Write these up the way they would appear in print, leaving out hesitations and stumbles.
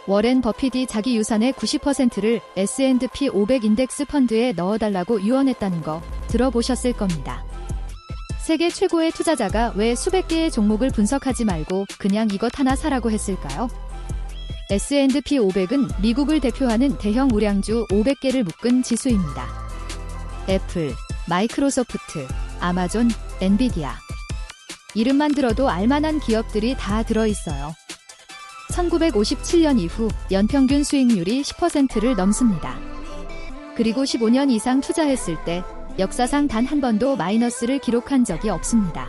워렌 버핏이 자기 유산의 90%를 S&P 500 인덱스 펀드에 넣어달라고 유언했다는 거 들어보셨을 겁니다. 세계 최고의 투자자가 왜 수백 개의 종목을 분석하지 말고 그냥 이것 하나 사라고 했을까요? S&P 500은 미국을 대표하는 대형 우량주 500개를 묶은 지수입니다. 애플, 마이크로소프트, 아마존, 엔비디아. 이름만 들어도 알만한 기업들이 다 들어있어요. 1957년 이후 연평균 수익률이 10%를 넘습니다. 그리고 15년 이상 투자했을 때 역사상 단 한 번도 마이너스를 기록한 적이 없습니다.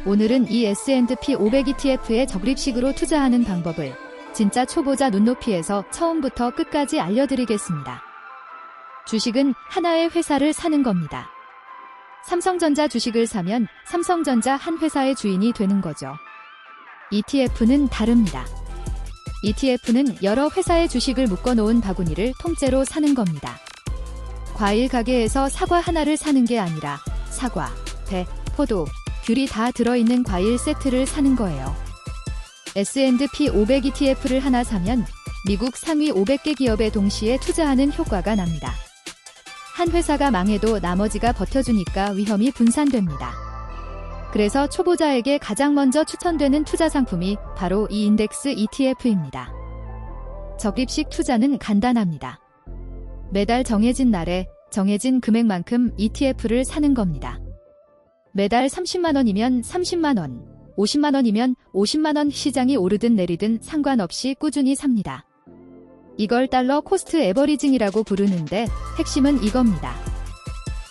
오늘은 이 S&P 500 ETF에 적립식으로 투자하는 방법을 진짜 초보자 눈높이에서 처음부터 끝까지 알려드리겠습니다. 주식은 하나의 회사를 사는 겁니다. 삼성전자 주식을 사면 삼성전자 한 회사의 주인이 되는 거죠. ETF는 다릅니다. ETF는 여러 회사의 주식을 묶어놓은 바구니를 통째로 사는 겁니다. 과일 가게에서 사과 하나를 사는 게 아니라 사과, 배, 포도, 귤이 다 들어있는 과일 세트를 사는 거예요. S&P 500 ETF를 하나 사면 미국 상위 500개 기업에 동시에 투자하는 효과가 납니다. 한 회사가 망해도 나머지가 버텨주니까 위험이 분산됩니다. 그래서 초보자에게 가장 먼저 추천되는 투자 상품이 바로 이 인덱스 ETF입니다. 적립식 투자는 간단합니다. 매달 정해진 날에 정해진 금액만큼 ETF를 사는 겁니다. 매달 30만원이면 30만원, 50만원이면 50만원 시장이 오르든 내리든 상관없이 꾸준히 삽니다. 이걸 달러 코스트 에버리징이라고 부르는데 핵심은 이겁니다.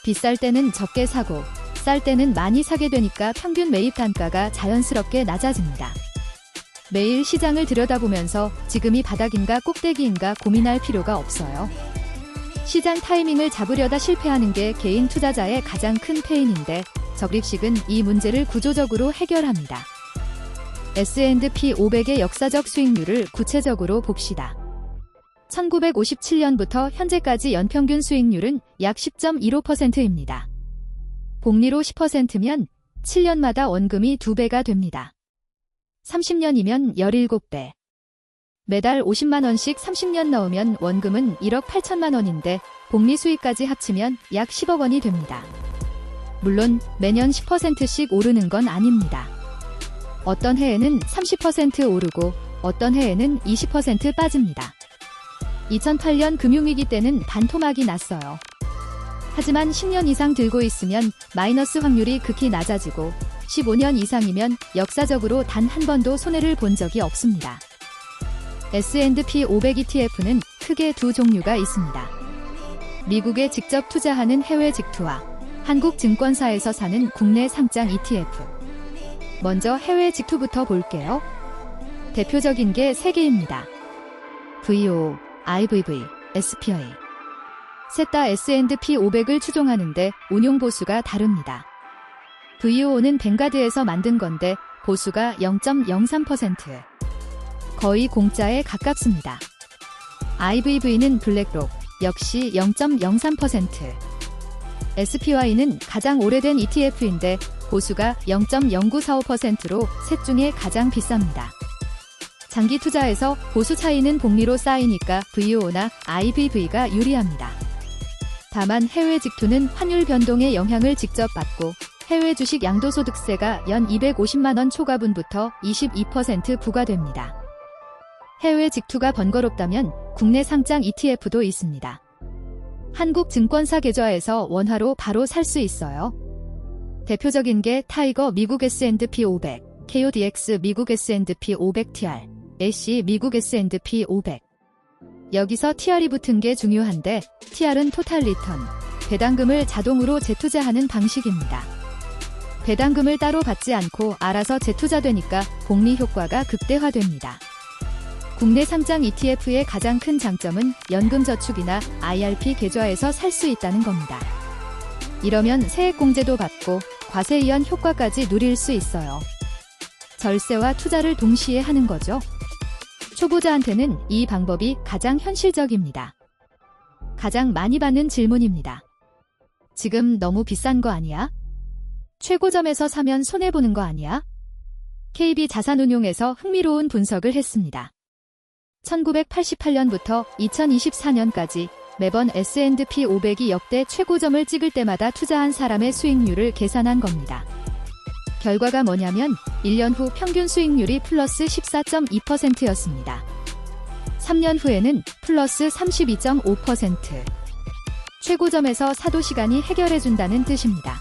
비쌀 때는 적게 사고 쌀 때는 많이 사게 되니까 평균 매입 단가가 자연스럽게 낮아집니다. 매일 시장을 들여다보면서 지금이 바닥인가 꼭대기인가 고민할 필요가 없어요. 시장 타이밍을 잡으려다 실패하는 게 개인 투자자의 가장 큰 페인인데 적립식은 이 문제를 구조적으로 해결합니다. S&P 500의 역사적 수익률을 구체적으로 봅시다. 1957년부터 현재까지 연평균 수익률은 약 10.15%입니다. 복리로 10%면 7년마다 원금이 2배가 됩니다. 30년이면 17배. 매달 50만원씩 30년 넣으면 원금은 1억 8천만 원인데 복리 수익까지 합치면 약 10억 원이 됩니다. 물론 매년 10%씩 오르는 건 아닙니다. 어떤 해에는 30% 오르고 어떤 해에는 20% 빠집니다. 2008년 금융위기 때는 반토막이 났어요. 하지만 10년 이상 들고 있으면 마이너스 확률이 극히 낮아지고 15년 이상이면 역사적으로 단 한 번도 손해를 본 적이 없습니다. S&P 500 ETF는 크게 두 종류가 있습니다. 미국에 직접 투자하는 해외 직투와 한국 증권사에서 사는 국내 상장 ETF. 먼저 해외 직투부터 볼게요. 대표적인 게 3개입니다. VO, IVV, SPY. 셋 다 S&P 500을 추종하는데 운용 보수가 다릅니다. VO는 뱅가드에서 만든 건데 보수가 0.03%. 거의 공짜에 가깝습니다. IVV는 블랙록, 역시 0.03%. SPY는 가장 오래된 ETF인데 보수가 0.0945%로 셋 중에 가장 비쌉니다. 장기 투자에서 보수 차이는 복리로 쌓이니까 VO나 IVV가 유리합니다. 다만 해외 직투는 환율 변동의 영향을 직접 받고 해외 주식 양도소득세가 연 250만원 초과분부터 22% 부과됩니다. 해외 직투가 번거롭다면 국내 상장 ETF도 있습니다. 한국 증권사 계좌에서 원화로 바로 살 수 있어요. 대표적인 게 타이거 미국 S&P 500, KODX 미국 S&P 500TR, 애쉬 미국 S&P 500. 여기서 TR이 붙은 게 중요한데 TR은 토탈 리턴, 배당금을 자동으로 재투자하는 방식입니다. 배당금을 따로 받지 않고 알아서 재투자되니까 복리 효과가 극대화됩니다. 국내 상장 ETF의 가장 큰 장점은 연금저축이나 IRP 계좌에서 살 수 있다는 겁니다. 이러면 세액공제도 받고 과세이연 효과까지 누릴 수 있어요. 절세와 투자를 동시에 하는 거죠. 초보자한테는 이 방법이 가장 현실적입니다. 가장 많이 받는 질문입니다. 지금 너무 비싼 거 아니야? 최고점에서 사면 손해보는 거 아니야? KB 자산운용에서 흥미로운 분석을 했습니다. 1988년부터 2024년까지 매번 S&P 500이 역대 최고점을 찍을 때마다 투자한 사람의 수익률을 계산한 겁니다. 결과가 뭐냐면 1년 후 평균 수익률이 플러스 14.2%였습니다. 3년 후에는 플러스 32.5%. 최고점에서 사도 시간이 해결해준다는 뜻입니다.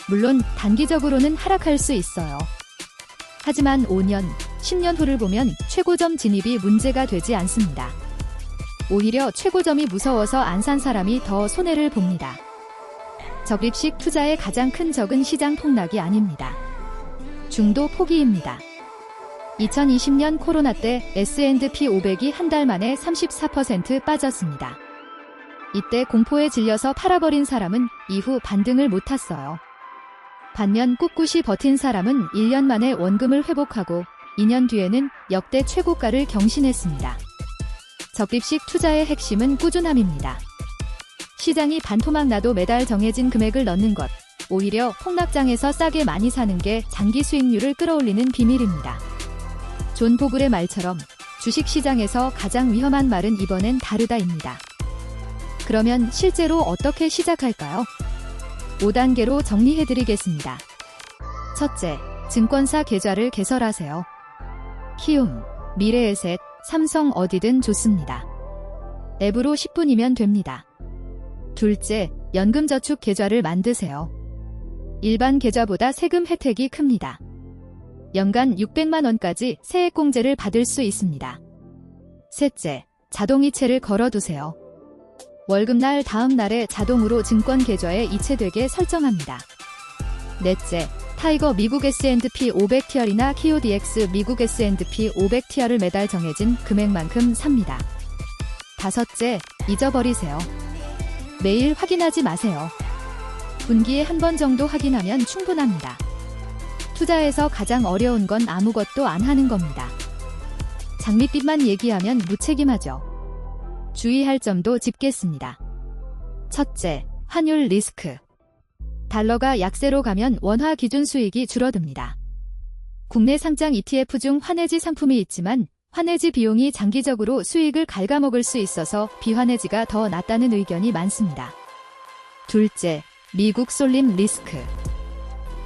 물론 단기적으로는 하락할 수 있어요. 하지만 5년, 10년 후를 보면 최고점 진입이 문제가 되지 않습니다. 오히려 최고점이 무서워서 안 산 사람이 더 손해를 봅니다. 적립식 투자의 가장 큰 적은 시장 폭락이 아닙니다. 중도 포기입니다. 2020년 코로나 때 S&P 500이 한 달 만에 34% 빠졌습니다. 이때 공포에 질려서 팔아버린 사람은 이후 반등을 못 탔어요. 반면 꿋꿋이 버틴 사람은 1년 만에 원금을 회복하고 2년 뒤에는 역대 최고가를 경신했습니다. 적립식 투자의 핵심은 꾸준함입니다. 시장이 반토막 나도 매달 정해진 금액을 넣는 것, 오히려 폭락장에서 싸게 많이 사는 게 장기 수익률을 끌어올리는 비밀입니다. 존 보글의 말처럼 주식시장에서 가장 위험한 말은 이번엔 다르다입니다. 그러면 실제로 어떻게 시작할까요? 5단계로 정리해드리겠습니다. 첫째, 증권사 계좌를 개설하세요. 키움, 미래에셋, 삼성 어디든 좋습니다. 앱으로 10분이면 됩니다. 둘째, 연금저축 계좌를 만드세요. 일반 계좌보다 세금 혜택이 큽니다. 연간 600만 원까지 세액공제를 받을 수 있습니다. 셋째, 자동이체를 걸어두세요. 월급날 다음 날에 자동으로 증권 계좌에 이체되게 설정합니다. 넷째, 타이거 미국 S&P 500TR이나 KODX 미국 S&P 500TR을 매달 정해진 금액만큼 삽니다. 다섯째, 잊어버리세요. 매일 확인하지 마세요. 분기에 한 번 정도 확인하면 충분합니다. 투자에서 가장 어려운 건 아무것도 안 하는 겁니다. 장밋빛만 얘기하면 무책임하죠. 주의할 점도 짚겠습니다. 첫째, 환율 리스크. 달러가 약세로 가면 원화 기준 수익이 줄어듭니다. 국내 상장 ETF 중 환해지 상품이 있지만 환해지 비용이 장기적으로 수익을 갉아먹을 수 있어서 비환해지가 더 낫다는 의견이 많습니다. 둘째, 미국 쏠림 리스크.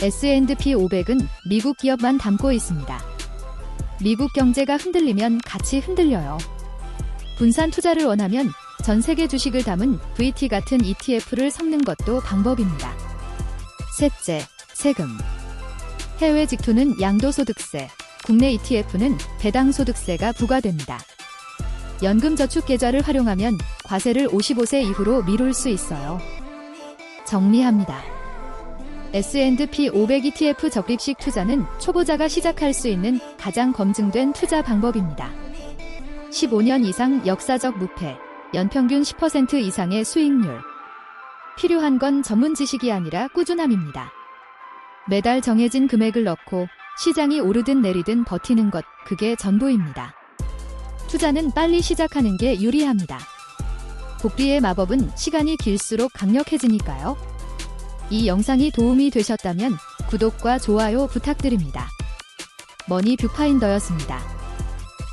S&P 500은 미국 기업만 담고 있습니다. 미국 경제가 흔들리면 같이 흔들려요. 분산 투자를 원하면 전 세계 주식을 담은 VT 같은 ETF를 섞는 것도 방법입니다. 셋째, 세금. 해외 직투는 양도소득세, 국내 ETF는 배당소득세가 부과됩니다. 연금저축계좌를 활용하면 과세를 55세 이후로 미룰 수 있어요. 정리합니다. S&P 500 ETF 적립식 투자는 초보자가 시작할 수 있는 가장 검증된 투자 방법입니다. 15년 이상 역사적 무패, 연평균 10% 이상의 수익률. 필요한 건 전문 지식이 아니라 꾸준함입니다. 매달 정해진 금액을 넣고 시장이 오르든 내리든 버티는 것, 그게 전부입니다. 투자는 빨리 시작하는 게 유리합니다. 복리의 마법은 시간이 길수록 강력해지니까요. 이 영상이 도움이 되셨다면 구독과 좋아요 부탁드립니다. 머니 뷰파인더였습니다.